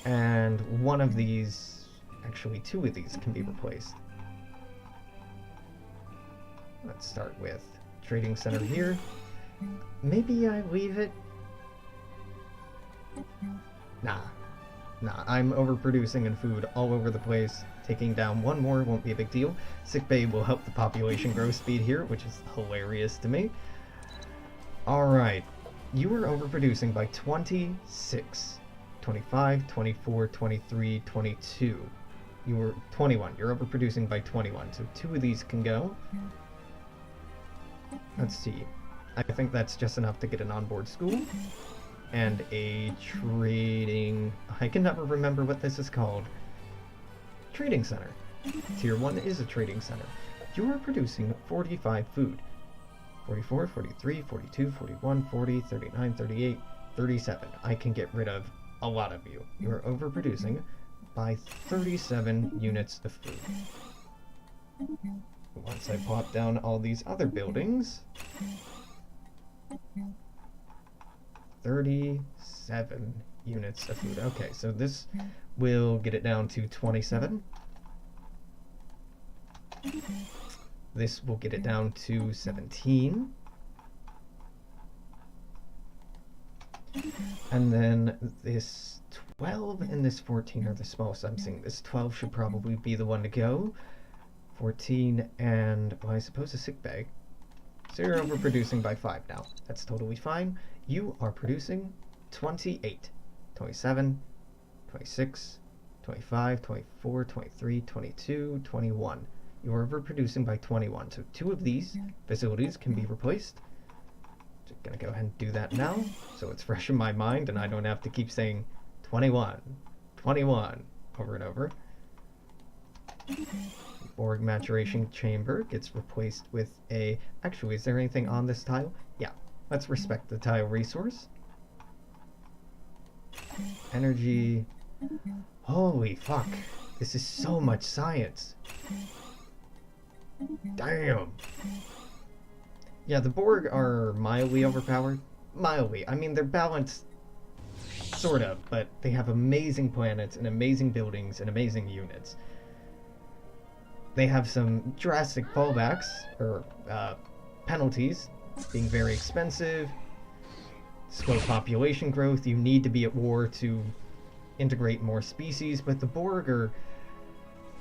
And one of these, actually 2 of these can be replaced. Let's start with trading center here. Maybe I leave it. Nah, I'm overproducing in food all over the place. Taking down one more won't be a big deal. Sickbay will help the population growth speed here, which is hilarious to me. Alright, you are overproducing by 26, 25, 24, 23, 22. You were 21. You're overproducing by 21, so 2 of these can go. Let's see. I think that's just enough to get an onboard school. And a trading... I can never remember what this is called. Trading center. Tier 1 is a trading center. You are producing 45 food. 44, 43, 42, 41, 40, 39, 38, 37. I can get rid of a lot of you. You are overproducing by 37 units of food. Once I pop down all these other buildings... 37 units of food. Okay, so this will get it down to 27. This will get it down to 17. And then this 12 and this 14 are the smallest I'm seeing. This 12 should probably be the one to go. 14 and, well, I suppose a sick bag. So you're overproducing by 5 now. That's totally fine. You are producing 28, 27, 26, 25, 24, 23, 22, 21. You are overproducing by 21. So 2 of these facilities can be replaced. Just gonna go ahead and do that now, so it's fresh in my mind and I don't have to keep saying 21, 21 over and over. Borg maturation chamber gets replaced with a... Actually, is there anything on this tile? Yeah, let's respect the tile resource. Energy. Holy fuck. This is so much science. Damn. Yeah, the Borg are mildly overpowered. Mildly. I mean, they're balanced, sort of, but they have amazing planets and amazing buildings and amazing units. They have some drastic fallbacks, or penalties, being very expensive, slow population growth, you need to be at war to integrate more species, but the Borg are...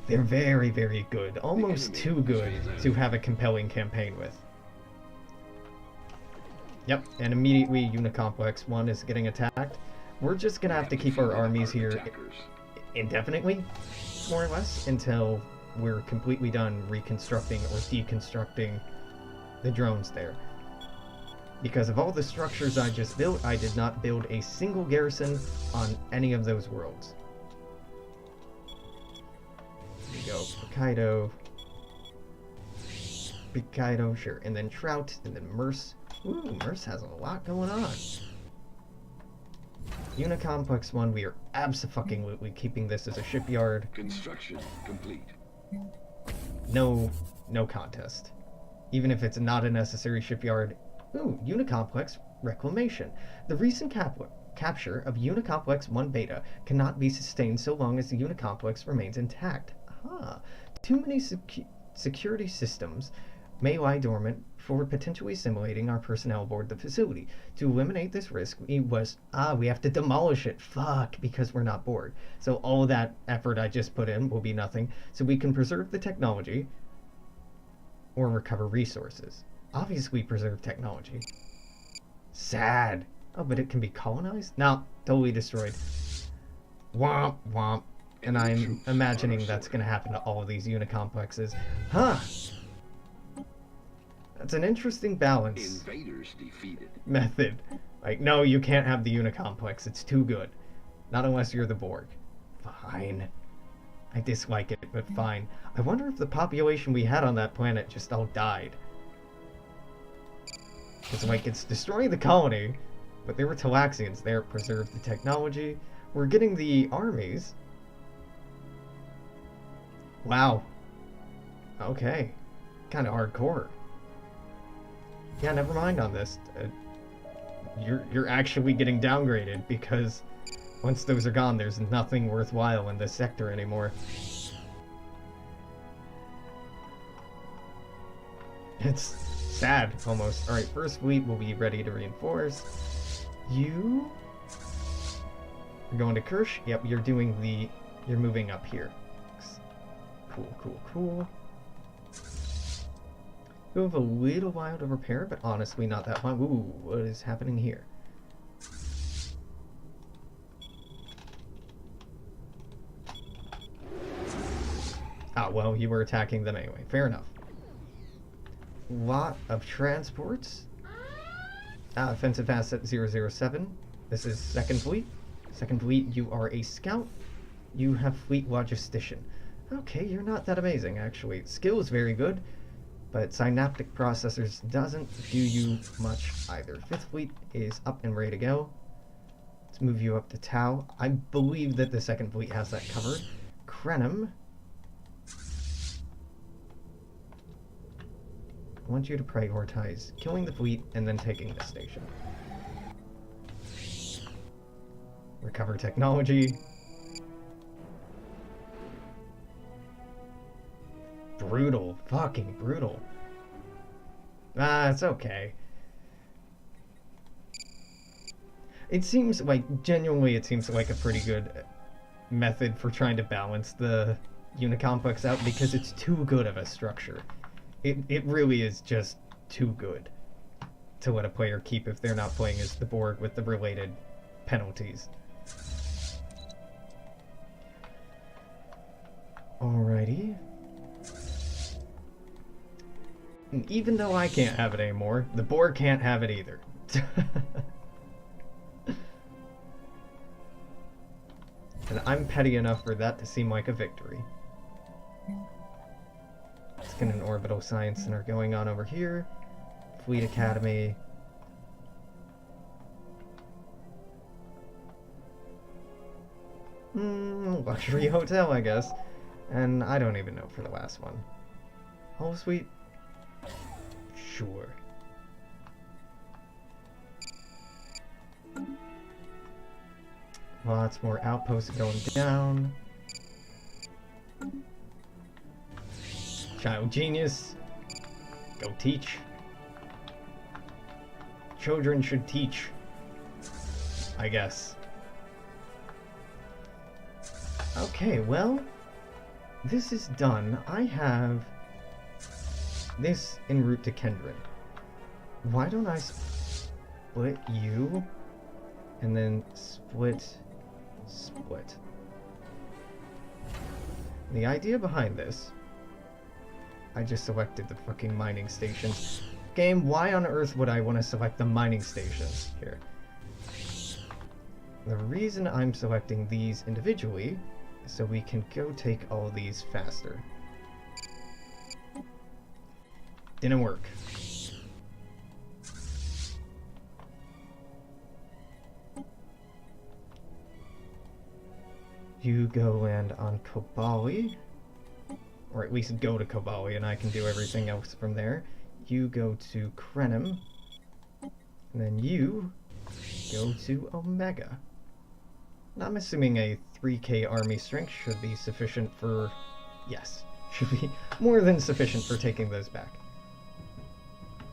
They're very, very good. Almost too good to have a compelling campaign with. Yep, and immediately Unicomplex 1 is getting attacked. We're just gonna have to keep our armies here indefinitely, more or less, until we're completely done reconstructing or deconstructing the drones there. Because of all the structures I just built, I did not build a single garrison on any of those worlds. There you go, Picaido, sure, and then Trout, and then Merce. Ooh, Merce has a lot going on. Unicomplex 1, we are abso-fucking-lutely keeping this as a shipyard. Construction complete. No contest. Even if it's not a necessary shipyard. Ooh, Unicomplex Reclamation. The recent capture of Unicomplex 1 Beta cannot be sustained so long as the Unicomplex remains intact. Ah, too many security systems may lie dormant for potentially simulating our personnel aboard the facility. To eliminate this risk, we have to demolish it. Fuck, because we're not bored. So all that effort I just put in will be nothing. So we can preserve the technology or recover resources. Obviously preserve technology. Sad. Oh, but it can be colonized? No, totally destroyed. Womp, womp. And I'm imagining that's going to happen to all of these unicomplexes. Huh. That's an interesting balance. Invaders defeated. Method. Like, no, you can't have the unicomplex. It's too good. Not unless you're the Borg. Fine. I dislike it, but fine. I wonder if the population we had on that planet just all died. It's like, it's destroying the colony, but there were Talaxians there, preserved the technology. We're getting the armies. Wow. Okay. Kind of hardcore. Yeah, never mind on this. You're actually getting downgraded because once those are gone, there's nothing worthwhile in this sector anymore. It's sad, almost. Alright, first fleet will be ready to reinforce. You are going to Kirsch? Yep, you're moving up here. Cool, cool, cool. We have a little while to repair, but honestly not that long. Ooh, what is happening here? Ah, well, you were attacking them anyway. Fair enough. Lot of transports. Offensive asset 007. This is Second Fleet. Second Fleet, you are a scout. You have fleet logistician. Okay, you're not that amazing, actually. Skill is very good, but synaptic processors doesn't do you much either. Fifth Fleet is up and ready to go. Let's move you up to Tau. I believe that the Second Fleet has that covered. Krenim. I want you to prioritize killing the fleet and then taking the station. Recover technology. Brutal. Fucking brutal. Ah, it's okay. It seems like, genuinely, it seems like a pretty good method for trying to balance the unicomplex out because it's too good of a structure. It really is just too good to let a player keep if they're not playing as the Borg with the related penalties. Alrighty. And even though I can't have it anymore, the Borg can't have it either. And I'm petty enough for that to seem like a victory. Let's get an orbital science center going on over here. Fleet Academy. Luxury hotel, I guess. And I don't even know for the last one. Whole suite? Sure. Lots more outposts going down. Child genius. Go teach. Children should teach. I guess. Okay, well, this is done. I have this en route to Kendrin. Why don't I split you and then split. The idea behind this, I just selected the fucking mining stations. Game, why on earth would I want to select the mining stations here? The reason I'm selecting these individually is so we can go take all these faster. Didn't work. You go land on Kobali, or at least go to Kobali, and I can do everything else from there. You go to Krenim, and then you go to Omega. And I'm assuming a 3k army strength should be sufficient for... Yes, should be more than sufficient for taking those back.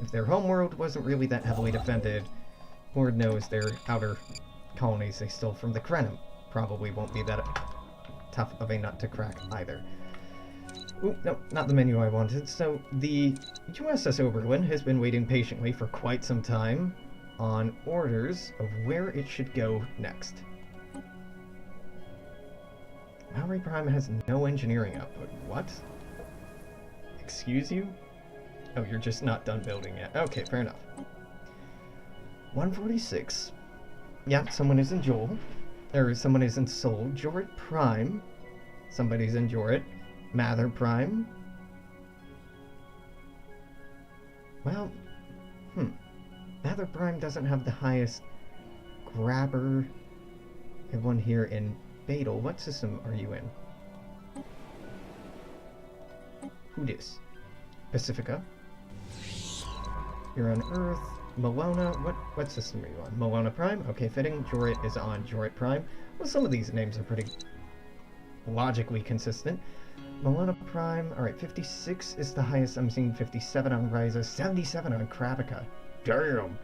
If their homeworld wasn't really that heavily defended, Lord knows their outer colonies they stole from the Krenim probably won't be that tough of a nut to crack either. Ooh, no, not the menu I wanted. So, the USS Oberlin has been waiting patiently for quite some time on orders of where it should go next. Mallory Prime has no engineering output. What? Excuse you? Oh, you're just not done building yet. Okay, fair enough. 146. Yeah, someone is in Joel. Or someone is in Sol. Jorit Prime. Somebody's in Jorit. Mather Prime. Well, Mather Prime doesn't have the highest grabber. I have one here in Badal. What system are you in? Who dis? Pacifica. You're on Earth. Malona, what system are you on? Malona Prime? Okay, fitting. Jorit is on Jorit Prime. Well, some of these names are pretty logically consistent. Malona Prime, alright, 56 is the highest. I'm seeing 57 on Ryza, 77 on Kravica. Damn!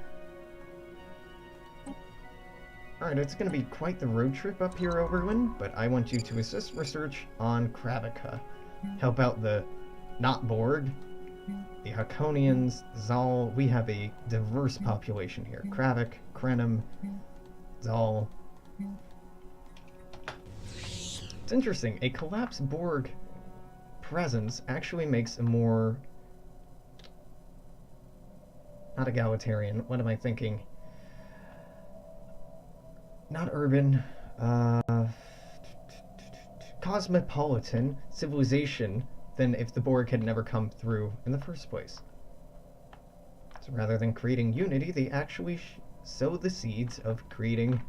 Alright, it's going to be quite the road trip up here, Oberlin, but I want you to assist research on Kravica. Help out the not Borg, the Hakonians, Zal. We have a diverse population here. Kravik, Krenim, Zal. It's interesting. A collapsed Borg presence actually makes a more... not egalitarian. What am I thinking? Not urban. Cosmopolitan civilization than if the Borg had never come through in the first place. So rather than creating unity, they actually sow the seeds of creating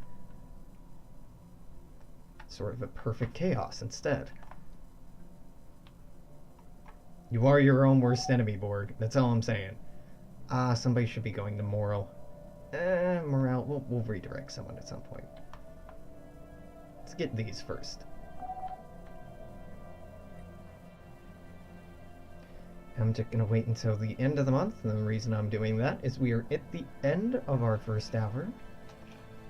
sort of a perfect chaos instead. You are your own worst enemy, Borg. That's all I'm saying. Somebody should be going to Moral. Morale, we'll redirect someone at some point. Let's get these first. I'm just going to wait until the end of the month, and the reason I'm doing that is we are at the end of our first hour.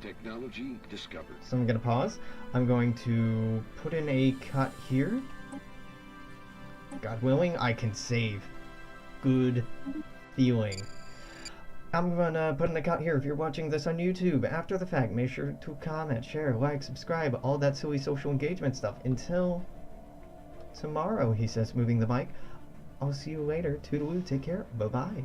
Technology discovered. So I'm going to pause. I'm going to put in a cut here. God willing, I can save. Good feeling. I'm going to put in a cut here. If you're watching this on YouTube, after the fact, make sure to comment, share, like, subscribe, all that silly social engagement stuff. Until tomorrow, he says, moving the mic. I'll see you later. Toodaloo. Take care. Bye-bye.